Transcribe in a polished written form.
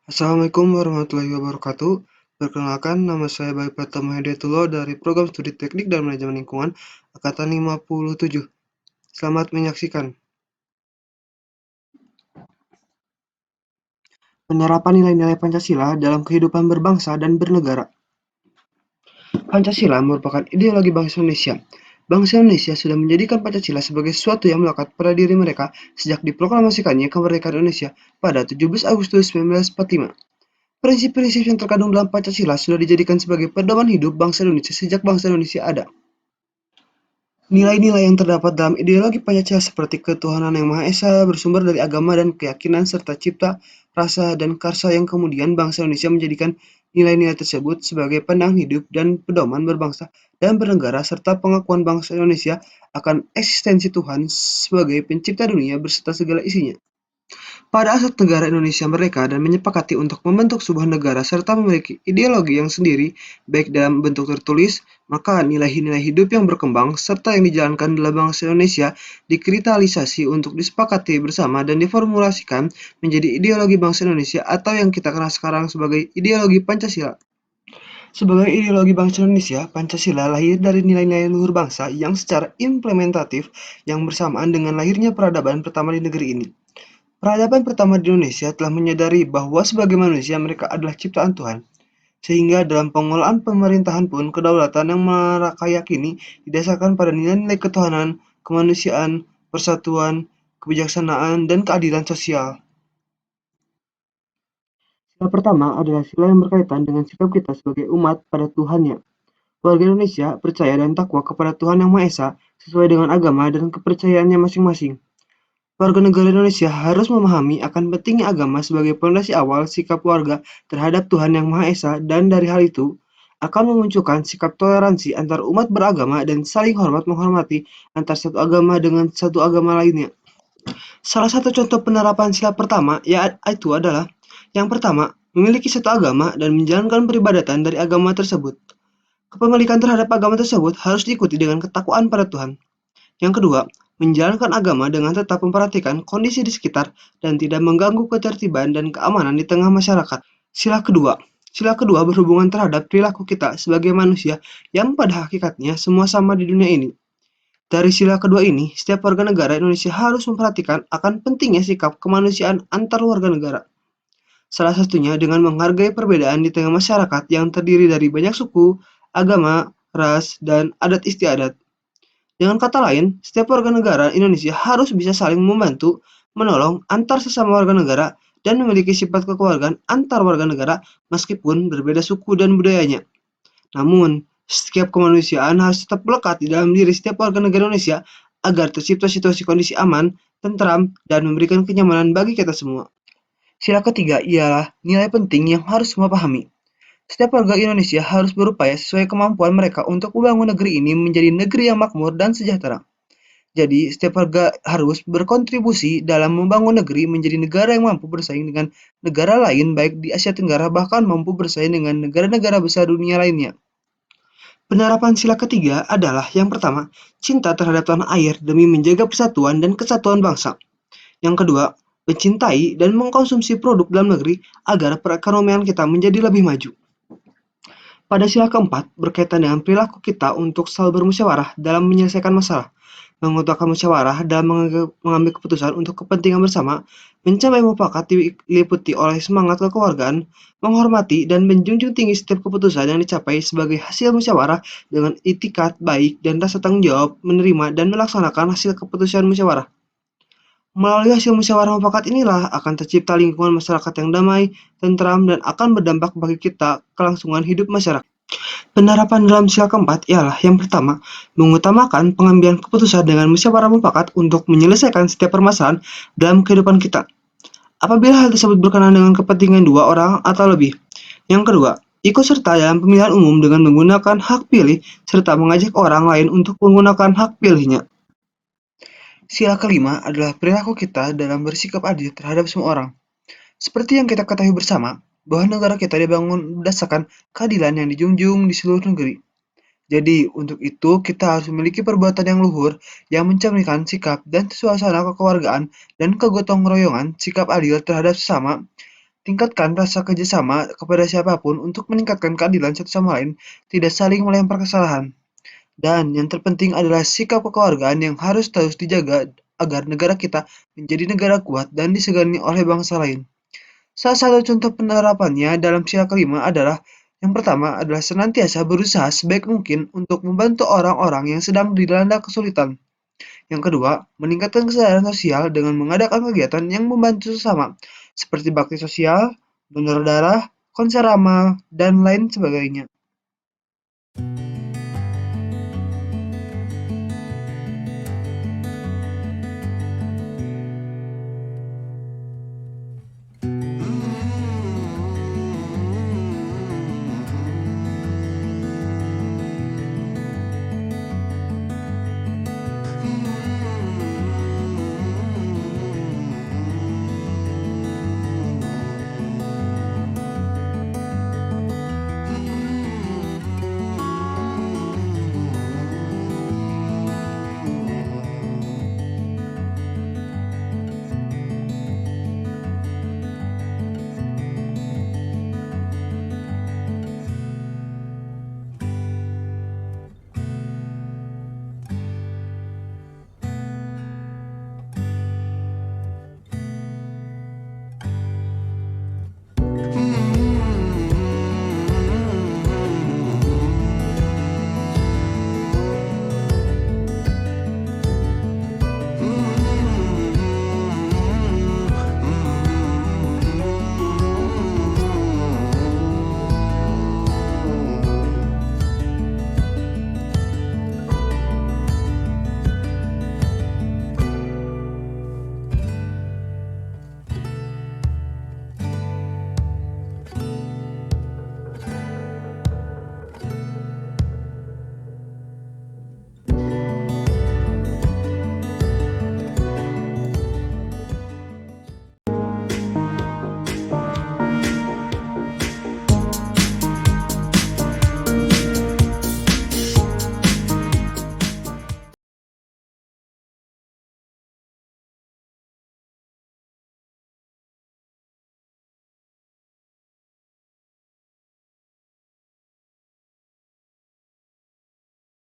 Assalamualaikum warahmatullahi wabarakatuh. Perkenalkan, nama saya Bayu Pratama Hidayatullah dari Program Studi Teknik dan Manajemen Lingkungan Angkatan 57. Selamat menyaksikan. Penerapan nilai-nilai Pancasila dalam kehidupan berbangsa dan bernegara. Pancasila merupakan ideologi bangsa Indonesia. Bangsa Indonesia sudah menjadikan Pancasila sebagai sesuatu yang melekat pada diri mereka sejak diproklamasikannya kemerdekaan Indonesia pada 17 Agustus 1945. Prinsip-prinsip yang terkandung dalam Pancasila sudah dijadikan sebagai pedoman hidup bangsa Indonesia sejak bangsa Indonesia ada. Nilai-nilai yang terdapat dalam ideologi Pancasila seperti ketuhanan yang Maha Esa bersumber dari agama dan keyakinan serta cipta, rasa, dan karsa yang kemudian bangsa Indonesia menjadikan nilai-nilai tersebut sebagai pandangan hidup dan pedoman berbangsa dan bernegara serta pengakuan bangsa Indonesia akan eksistensi Tuhan sebagai pencipta dunia beserta segala isinya. Pada saat negara Indonesia merdeka dan menyepakati untuk membentuk sebuah negara serta memiliki ideologi yang sendiri, baik dalam bentuk tertulis, maka nilai-nilai hidup yang berkembang serta yang dijalankan dalam bangsa Indonesia dikristalisasi untuk disepakati bersama dan diformulasikan menjadi ideologi bangsa Indonesia atau yang kita kenal sekarang sebagai ideologi Pancasila. Sebagai ideologi bangsa Indonesia, Pancasila lahir dari nilai-nilai luhur bangsa yang secara implementatif yang bersamaan dengan lahirnya peradaban pertama di negeri ini. Peradaban pertama di Indonesia telah menyadari bahwa sebagai manusia mereka adalah ciptaan Tuhan, sehingga dalam pengelolaan pemerintahan pun kedaulatan yang mereka yakini didasarkan pada nilai-nilai ketuhanan, kemanusiaan, persatuan, kebijaksanaan, dan keadilan sosial. Sila pertama adalah sila yang berkaitan dengan sikap kita sebagai umat pada Tuhannya. Warga Indonesia percaya dan takwa kepada Tuhan Yang Maha Esa sesuai dengan agama dan kepercayaannya masing-masing. Warga negara Indonesia harus memahami akan pentingnya agama sebagai pondasi awal sikap warga terhadap Tuhan Yang Maha Esa dan dari hal itu akan memunculkan sikap toleransi antar umat beragama dan saling hormat menghormati antar satu agama dengan satu agama lainnya. Salah satu contoh penerapan sila pertama yaitu adalah yang pertama, memiliki satu agama dan menjalankan peribadatan dari agama tersebut. Kepemilikan terhadap agama tersebut harus diikuti dengan ketakwaan pada Tuhan. Yang kedua, menjalankan agama dengan tetap memperhatikan kondisi di sekitar dan tidak mengganggu ketertiban dan keamanan di tengah masyarakat. Sila kedua, Sila kedua berhubungan terhadap perilaku kita sebagai manusia yang pada hakikatnya semua sama di dunia ini. Dari sila kedua ini, setiap warga negara Indonesia harus memperhatikan akan pentingnya sikap kemanusiaan antar warga negara. Salah satunya dengan menghargai perbedaan di tengah masyarakat yang terdiri dari banyak suku, agama, ras, dan adat istiadat. Dengan kata lain, setiap warga negara Indonesia harus bisa saling membantu, menolong antar sesama warga negara, dan memiliki sifat kekeluargaan antar warga negara meskipun berbeda suku dan budayanya. Namun, setiap kemanusiaan harus tetap melekat di dalam diri setiap warga negara Indonesia agar tercipta situasi kondisi aman, tentram, dan memberikan kenyamanan bagi kita semua. Sila ketiga ialah nilai penting yang harus semua pahami. Setiap warga Indonesia harus berupaya sesuai kemampuan mereka untuk membangun negeri ini menjadi negeri yang makmur dan sejahtera. Jadi, setiap warga harus berkontribusi dalam membangun negeri menjadi negara yang mampu bersaing dengan negara lain baik di Asia Tenggara bahkan mampu bersaing dengan negara-negara besar dunia lainnya. Penerapan sila ketiga adalah yang pertama, cinta terhadap tanah air demi menjaga persatuan dan kesatuan bangsa. Yang kedua, mencintai dan mengkonsumsi produk dalam negeri agar perekonomian kita menjadi lebih maju. Pada sila keempat, berkaitan dengan perilaku kita untuk selalu bermusyawarah dalam menyelesaikan masalah, mengutamakan musyawarah dalam mengambil keputusan untuk kepentingan bersama, mencapai mufakat diliputi oleh semangat kekeluargaan, menghormati dan menjunjung tinggi setiap keputusan yang dicapai sebagai hasil musyawarah dengan itikat baik dan rasa tanggung jawab menerima dan melaksanakan hasil keputusan musyawarah. Melalui hasil musyawarah mufakat inilah akan tercipta lingkungan masyarakat yang damai, tentram, dan akan berdampak bagi kita kelangsungan hidup masyarakat. Penerapan dalam sila keempat ialah yang pertama, mengutamakan pengambilan keputusan dengan musyawarah mufakat untuk menyelesaikan setiap permasalahan dalam kehidupan kita. Apabila hal tersebut berkenaan dengan kepentingan dua orang atau lebih. Yang kedua, ikut serta dalam pemilihan umum dengan menggunakan hak pilih serta mengajak orang lain untuk menggunakan hak pilihnya. Sila kelima adalah perilaku kita dalam bersikap adil terhadap semua orang. Seperti yang kita ketahui bersama, bahwa negara kita dibangun berdasarkan keadilan yang dijunjung di seluruh negeri. Jadi, untuk itu kita harus memiliki perbuatan yang luhur yang mencerminkan sikap dan suasana kekeluargaan dan kegotong royongan, sikap adil terhadap sesama, tingkatkan rasa kerjasama kepada siapapun untuk meningkatkan keadilan satu sama lain, tidak saling melempar kesalahan. Dan yang terpenting adalah sikap kekeluargaan yang harus terus dijaga agar negara kita menjadi negara kuat dan disegani oleh bangsa lain. Salah satu contoh penerapannya dalam sila kelima adalah yang pertama adalah senantiasa berusaha sebaik mungkin untuk membantu orang-orang yang sedang dilanda kesulitan. Yang kedua, meningkatkan kesadaran sosial dengan mengadakan kegiatan yang membantu sesama, seperti bakti sosial, donor darah, konser ramah, dan lain sebagainya.